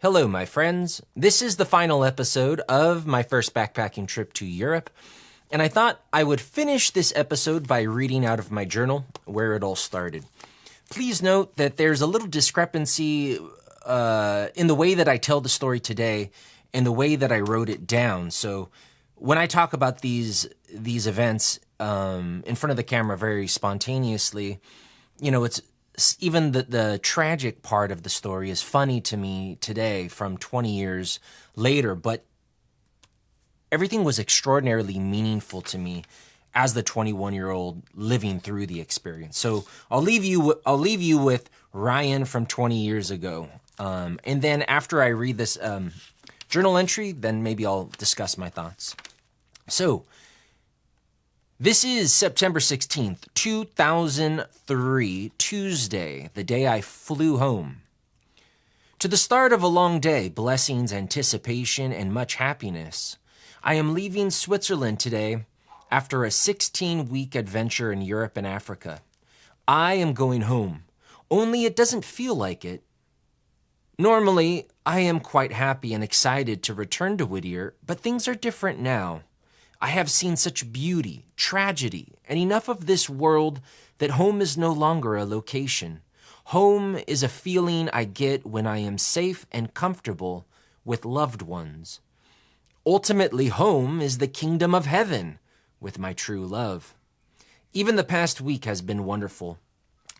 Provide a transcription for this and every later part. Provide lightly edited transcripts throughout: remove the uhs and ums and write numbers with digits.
Hello, my friends. This is the final episode of my first backpacking trip to Europe, and I thought I would finish this episode by reading out of my journal where it all started. Please note that there's a little discrepancy in the way that I tell the story today and the way that I wrote it down. So when I talk about these events in front of the camera very spontaneously, it's even the tragic part of the story is funny to me today from 20 years later, but everything was extraordinarily meaningful to me as the 21-year-old living through the experience. So I'll leave you with Ryan from 20 years ago. And then after I read this journal entry, then maybe I'll discuss my thoughts. So this is September 16th, 2003, Tuesday, the day I flew home. To the start of a long day, blessings, anticipation, and much happiness. I am leaving Switzerland today after a 16-week adventure in Europe and Africa. I am going home, only it doesn't feel like it. Normally, I am quite happy and excited to return to Whittier, but things are different now. I have seen such beauty, tragedy, and enough of this world that home is no longer a location. Home is a feeling I get when I am safe and comfortable with loved ones. Ultimately, home is the kingdom of heaven with my true love. Even the past week has been wonderful,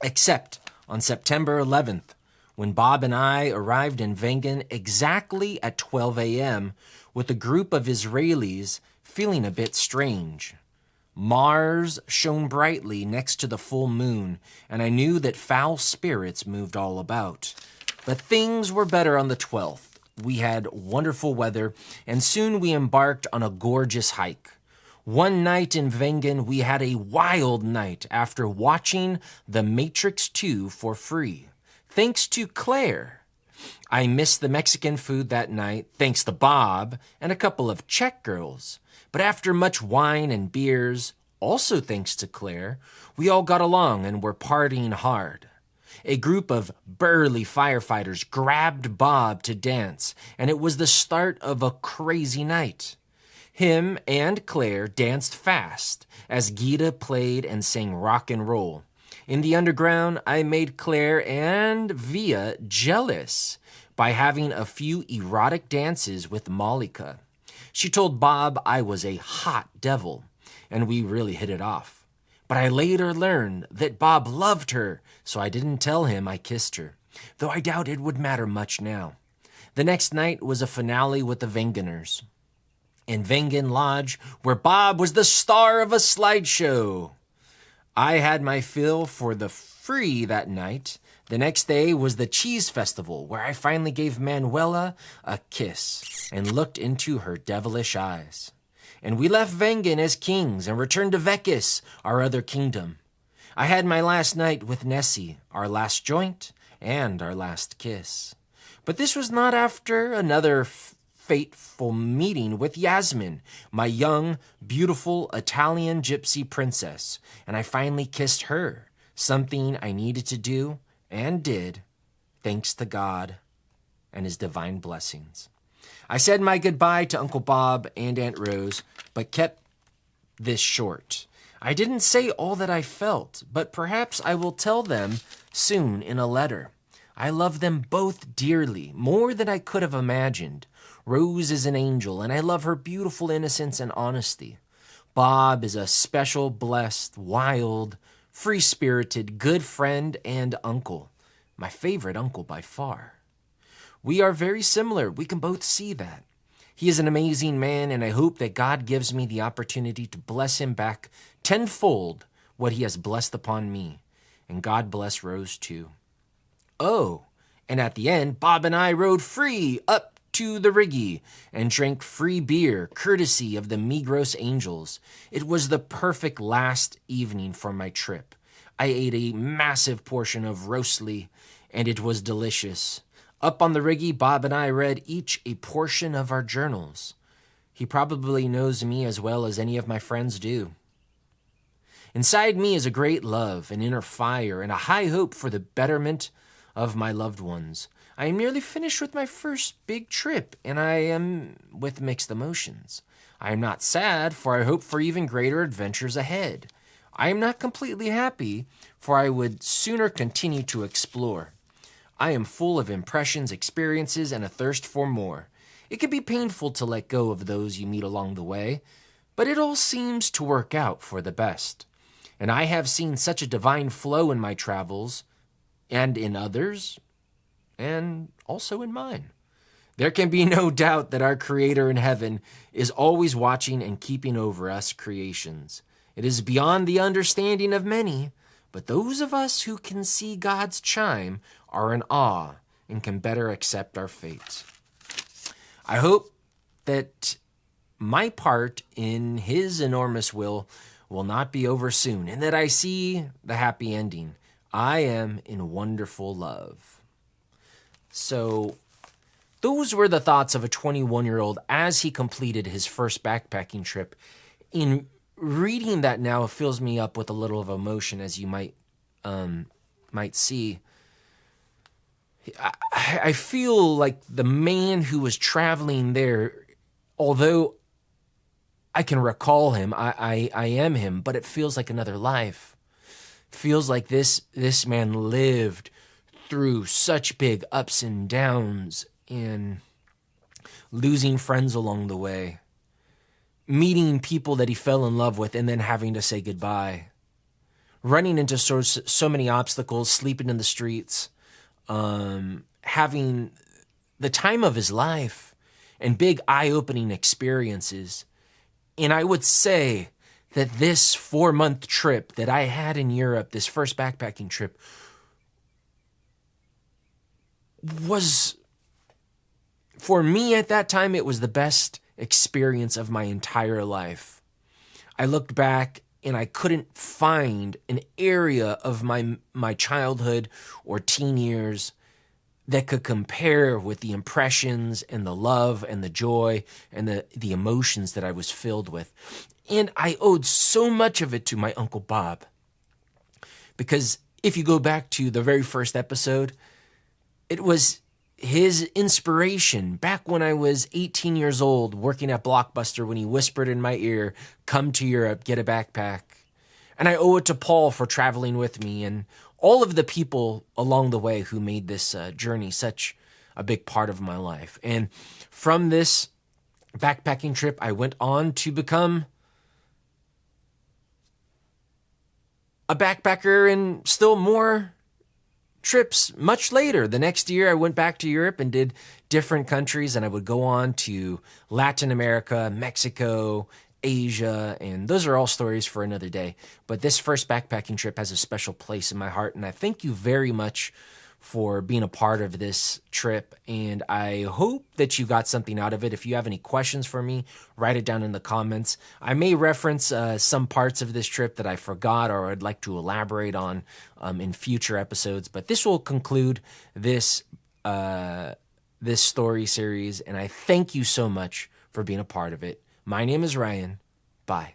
except on September 11th, when Bob and I arrived in Wengen exactly at 12 a.m. with a group of Israelis feeling a bit strange. Mars shone brightly next to the full moon, and I knew that foul spirits moved all about. But things were better on the 12th. We had wonderful weather, and soon we embarked on a gorgeous hike. One night in Wengen, we had a wild night after watching The Matrix 2 for free. Thanks to Claire. I missed the Mexican food that night, thanks to Bob and a couple of Czech girls. But after much wine and beers, also thanks to Claire, we all got along and were partying hard. A group of burly firefighters grabbed Bob to dance, and it was the start of a crazy night. Him and Claire danced fast as Gita played and sang rock and roll. In the underground, I made Claire and Via jealous by having a few erotic dances with Malika. She told Bob I was a hot devil, and we really hit it off. But I later learned that Bob loved her, so I didn't tell him I kissed her, though I doubt it would matter much now. The next night was a finale with the Wengeners in Wengen Lodge, where Bob was the star of a slideshow. I had my fill for the free that night. The next day was the cheese festival, where I finally gave Manuela a kiss and looked into her devilish eyes. And we left Wengen as kings and returned to Vekis, our other kingdom. I had my last night with Nessie, our last joint, and our last kiss. But this was not after another fateful meeting with Yasmin, my young, beautiful Italian gypsy princess, and I finally kissed her, something I needed to do and did, thanks to God and his divine blessings. I said my goodbye to Uncle Bob and Aunt Rose, but kept this short. I didn't say all that I felt, but perhaps I will tell them soon in a letter. I love them both dearly, more than I could have imagined. Rose is an angel, and I love her beautiful innocence and honesty. Bob is a special, blessed, wild, free-spirited, good friend and uncle. My favorite uncle by far. We are very similar. We can both see that. He is an amazing man, and I hope that God gives me the opportunity to bless him back tenfold what he has blessed upon me. And God bless Rose too. Oh, and at the end, Bob and I rode free up to the Rigi and drank free beer, courtesy of the Migros Angels. It was the perfect last evening for my trip. I ate a massive portion of roastly, and it was delicious. Up on the Rigi, Bob and I read each a portion of our journals. He probably knows me as well as any of my friends do. Inside me is a great love, an inner fire, and a high hope for the betterment of my loved ones. I am nearly finished with my first big trip, and I am with mixed emotions. I am not sad, for I hope for even greater adventures ahead. I am not completely happy, for I would sooner continue to explore. I am full of impressions, experiences, and a thirst for more. It can be painful to let go of those you meet along the way, but it all seems to work out for the best. And I have seen such a divine flow in my travels, and in others, and also in mine. There can be no doubt that our Creator in heaven is always watching and keeping over us creations. It is beyond the understanding of many, but those of us who can see God's chime are in awe and can better accept our fate. I hope that my part in His enormous will not be over soon, and that I see the happy ending. I am in wonderful love. So, those were the thoughts of a 21-year-old as he completed his first backpacking trip. In reading that now, it fills me up with a little of emotion, as you might see. I feel like the man who was traveling there, although I can recall him, I am him, but it feels like another life. It feels like this man lived through such big ups and downs, and losing friends along the way, meeting people that he fell in love with and then having to say goodbye, running into so many obstacles, sleeping in the streets, having the time of his life and big eye-opening experiences. And I would say that this 4-month trip that I had in Europe, this first backpacking trip, was, for me at that time, it was the best experience of my entire life. I looked back and I couldn't find an area of my childhood or teen years that could compare with the impressions and the love and the joy and the emotions that I was filled with. And I owed so much of it to my Uncle Bob. Because if you go back to the very first episode, it was his inspiration back when I was 18 years old working at Blockbuster, when he whispered in my ear, "Come to Europe, get a backpack." And I owe it to Paul for traveling with me and all of the people along the way who made this journey such a big part of my life. And from this backpacking trip, I went on to become a backpacker and still more trips much later. The next year, I went back to Europe and did different countries, and I would go on to Latin America, Mexico, Asia, and those are all stories for another day. But this first backpacking trip has a special place in my heart, and I thank you very much for being a part of this trip, and I hope that you got something out of it. If you have any questions for me, write it down in the comments. I may reference some parts of this trip that I forgot or I'd like to elaborate on in future episodes, but this will conclude this story series, and I thank you so much for being a part of it. My name is Ryan. Bye.